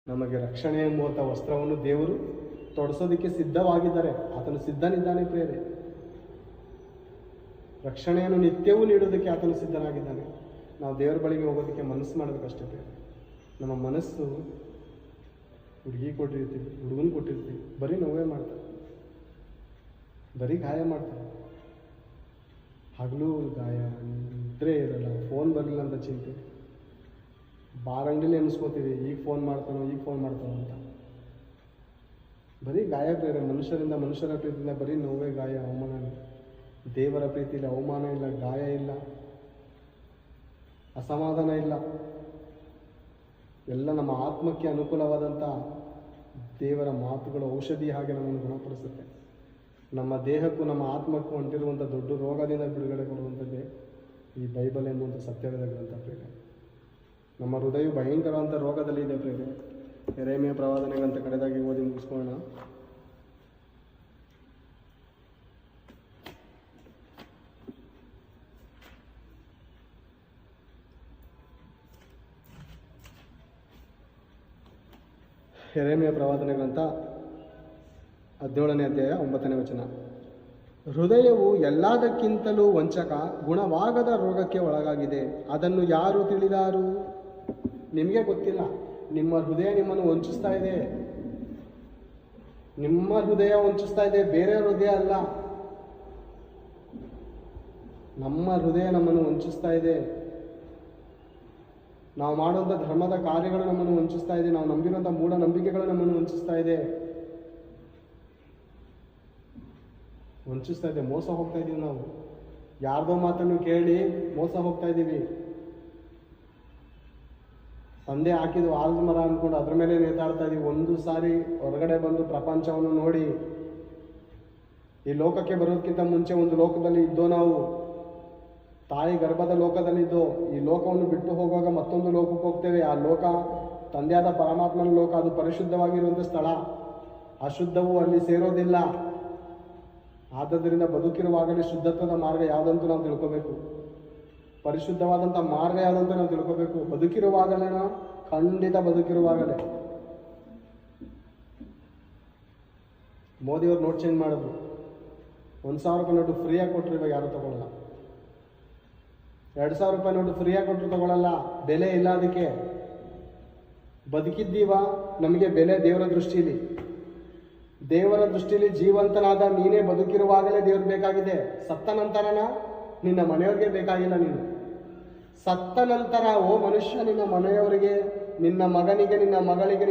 ನಮಗೆ ರಕ್ಷಣೆ ಎಂಬುವಂಥ ವಸ್ತ್ರವನ್ನು ದೇವರು ತೊಡಿಸೋದಕ್ಕೆ ಸಿದ್ಧವಾಗಿದ್ದಾರೆ. ಆತನು ಸಿದ್ಧನಿದ್ದಾನೆ ಪ್ರಿಯರೇ. ರಕ್ಷಣೆಯನ್ನು ನಿತ್ಯವೂ ನೀಡೋದಕ್ಕೆ ಆತನು ಸಿದ್ಧನಾಗಿದ್ದಾನೆ. ನಾವು ದೇವರ ಬಳಿಗೆ ಹೋಗೋದಕ್ಕೆ ಮನಸ್ಸು ಮಾಡಬೇಕಷ್ಟೇ ಪ್ರಿಯರೇ. ನಮ್ಮ ಮನಸ್ಸು ಹುಡುಗಿ ಕೊಟ್ಟಿರ್ತೀವಿ, ಹುಡುಗನ ಕೊಟ್ಟಿರ್ತೀವಿ, ಬರೀ ನೋವೇ ಮಾಡ್ತಾರೆ, ಬರೀ ಗಾಯ ಮಾಡ್ತಾರೆ. ಹಗಲು ಗಾಯ, ನಿದ್ರೆ ಇರಲ್ಲ, ಫೋನ್ ಬರಲಿಲ್ಲ ಅಂತ ಚಿಂತೆ, ಬಾರಂಗಡಿಲಿ ಎನಿಸ್ಕೋತೀವಿ ಈಗ ಫೋನ್ ಮಾಡ್ತಾನೋ ಅಂತ. ಬರೀ ಗಾಯ ಪ್ರಿಯರೇ. ಮನುಷ್ಯರ ಪ್ರೀತಿಯಿಂದ ಬರೀ ನೋವೇ, ಗಾಯ, ಅವಮಾನ. ದೇವರ ಪ್ರೀತಿಯಲ್ಲಿ ಅವಮಾನ ಇಲ್ಲ, ಗಾಯ ಇಲ್ಲ, ಅಸಮಾಧಾನ ಇಲ್ಲ. ಎಲ್ಲ ನಮ್ಮ ಆತ್ಮಕ್ಕೆ ಅನುಕೂಲವಾದಂಥ ದೇವರ ಮಾತುಗಳು ಔಷಧಿ ಹಾಗೆ ನಮ್ಮನ್ನು ಗುಣಪಡಿಸುತ್ತೆ. ನಮ್ಮ ದೇಹಕ್ಕೂ ನಮ್ಮ ಆತ್ಮಕ್ಕೂ ಅಂಟಿರುವಂಥ ದೊಡ್ಡ ರೋಗದಿಂದ ಬಿಡುಗಡೆ ಕೊಡುವಂಥದ್ದೇ ಈ ಬೈಬಲ್ ಎಂಬುವಂಥ ಸತ್ಯವೇದ ಗ್ರಂಥ ಪ್ರೇರೆ. ನಮ್ಮ ಹೃದಯ ಭಯಂಕರವಂಥ ರೋಗದಲ್ಲಿ ಇದೆ ಪ್ರೇರೆ. ಯೆರೆಮೀಯ ಪ್ರವಾದನೆ ಗ್ರಂಥ ಕಡೆದಾಗಿ ಓದಿ ಮುಗಿಸ್ಕೊಳ್ಳೋಣ. ಯೆರೆಮೀಯ ಪ್ರವಾದನೆ ಗ್ರಂಥ 17ನೇ ಅಧ್ಯಾಯ 9ನೇ ವಚನ. ಹೃದಯವು ಎಲ್ಲದಕ್ಕಿಂತಲೂ ವಂಚಕ, ಗುಣವಾಗದ ರೋಗಕ್ಕೆ ಒಳಗಾಗಿದೆ. ಅದನ್ನು ಯಾರು ತಿಳಿದಾರು? ನಿಮಗೆ ಗೊತ್ತಿಲ್ಲ. ನಿಮ್ಮ ಹೃದಯ ನಿಮ್ಮನ್ನು ವಂಚಿಸ್ತಾ ಇದೆ. ನಿಮ್ಮ ಹೃದಯ ವಂಚಿಸ್ತಾ ಇದೆ, ಬೇರೆ ಹೃದಯ ಅಲ್ಲ. ನಮ್ಮ ಹೃದಯ ನಮ್ಮನ್ನು ವಂಚಿಸ್ತಾ ಇದೆ. ನಾವು ಮಾಡುವಂಥ ಧರ್ಮದ ಕಾರ್ಯಗಳು ನಮ್ಮನ್ನು ವಂಚಿಸ್ತಾ ಇದೆ. ನಾವು ನಂಬಿರುವಂಥ ಮೂಢನಂಬಿಕೆಗಳು ನಮ್ಮನ್ನು ವಂಚಿಸ್ತಾ ಇದೆ. ಮೋಸ ಹೋಗ್ತಾ ಇದ್ದೀವಿ. ನಾವು ಯಾರ್ದೋ ಮಾತನ್ನು ಕೇಳಿ ಮೋಸ ಹೋಗ್ತಾ ಇದ್ದೀವಿ. ತಂದೆ ಹಾಕಿದ್ದು ಆಲದ ಮರ ಅಂದ್ಕೊಂಡು ಅದ್ರ ಮೇಲೆ ನೇತಾಡ್ತಾ ಇದೀವಿ. ಒಂದು ಸಾರಿ ಹೊರಗಡೆ ಬಂದು ಪ್ರಪಂಚವನ್ನು ನೋಡಿ, ಈ ಲೋಕಕ್ಕೆ ಬರೋದಕ್ಕಿಂತ ಮುಂಚೆ ಒಂದು ಲೋಕದಲ್ಲಿ ಇದ್ದೋ ನಾವು. ತಾಯಿ ಗರ್ಭದ ಲೋಕದಲ್ಲಿದ್ದೋ. ಈ ಲೋಕವನ್ನು ಬಿಟ್ಟು ಹೋಗುವಾಗ ಮತ್ತೊಂದು ಲೋಕಕ್ಕೆ ಹೋಗ್ತೇವೆ. ಆ ಲೋಕ ತಂದೆಯಾದ ಪರಮಾತ್ಮನ ಲೋಕ. ಅದು ಪರಿಶುದ್ಧವಾಗಿರುವಂಥ ಸ್ಥಳ. ಅಶುದ್ಧವು ಅಲ್ಲಿ ಸೇರೋದಿಲ್ಲ. ಆದ್ದರಿಂದ ಬದುಕಿರುವಾಗಲೇ ಶುದ್ಧತ್ವದ ಮಾರ್ಗ ಯಾವುದಂತೂ ನಾವು ತಿಳ್ಕೋಬೇಕು. ಪರಿಶುದ್ಧವಾದಂಥ ಮಾರ್ಗ ಯಾವುದಂತ ನಾವು ತಿಳ್ಕೋಬೇಕು. ಬದುಕಿರುವಾಗಲೇ, ಖಂಡಿತ ಬದುಕಿರುವಾಗಲೇ. ಮೋದಿಯವ್ರು ನೋಟ್ ಚೇಂಜ್ ಮಾಡಿದ್ರು. 1,000 ರೂಪಾಯಿ ನೋಟು ಫ್ರೀಯಾಗಿ ಕೊಟ್ಟರು, ಇವಾಗ ಯಾರು ತಗೊಳ್ಳಲ್ಲ. 2,000 ರೂಪಾಯಿ ನೋಟು ಫ್ರೀಯಾಗಿ ಕೊಟ್ಟರು ತಗೊಳ್ಳಲ್ಲ. ಬೆಲೆ ಇಲ್ಲ ಅದಕ್ಕೆ. ಬದುಕಿದ್ದೀವ, ನಮಗೆ ಬೆಲೆ ದೇವರ ದೃಷ್ಟಿಲಿ ಜೀವಂತನಾದ ನೀನೇ ಬದುಕಿರುವಾಗಲೇ ದೇವ್ರು ಬೇಕಾಗಿದೆ. ಸತ್ತ ನಂತರನ ನಿನ್ನ ಮನೆಯವ್ರಿಗೆ ಬೇಕಾಗಿಲ್ಲ. ನೀನು ಸತ್ತ ನಂತರ ಓ ಮನುಷ್ಯ, ನಿನ್ನ ಮನೆಯವರಿಗೆ, ನಿನ್ನ ಮಗನಿಗೆ, ನಿನ್ನ ಮಗಳಿಗೆ